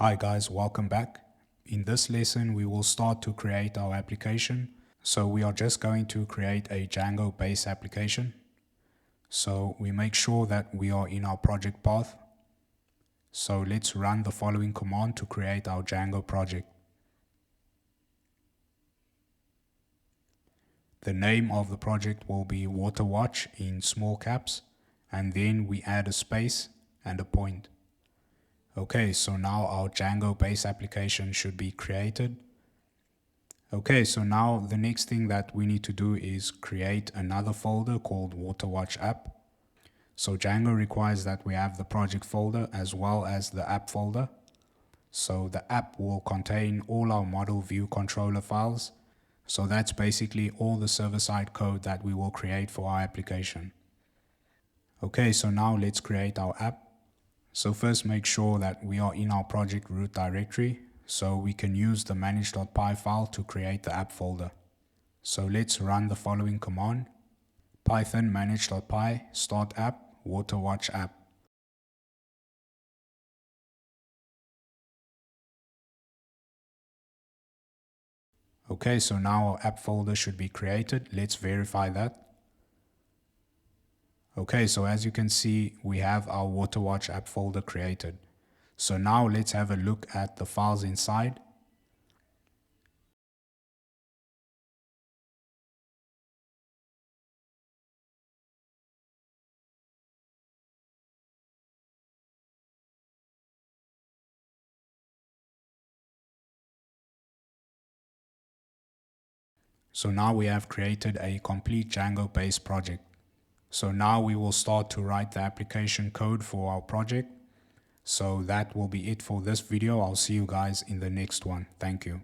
Hi guys, welcome back. In this lesson, we will start to create our application. So we are just going to create a Django based application. So we make sure that we are in our project path. So let's run the following command to create our Django project. The name of the project will be Water Watch in small caps, and then we add a space and a point. Okay, so now our Django based application should be created. Okay, so now the next thing that we need to do is create another folder called Water Watch app. So Django requires that we have the project folder as well as the app folder. So the app will contain all our model view controller files. So that's basically all the server-side code that we will create for our application. Okay, so now let's create our app. So first make sure that we are in our project root directory, so we can use the manage.py file to create the app folder. So let's run the following command: python manage.py start app water watch app. Okay, so now our app folder should be created. Let's verify that. Okay, so as you can see, we have our Water Watch app folder created. So now let's have a look at the files inside. So now we have created a complete Django based project. So now we will start to write the application code for our project. So that will be it for this video. I'll see you guys in the next one. Thank you.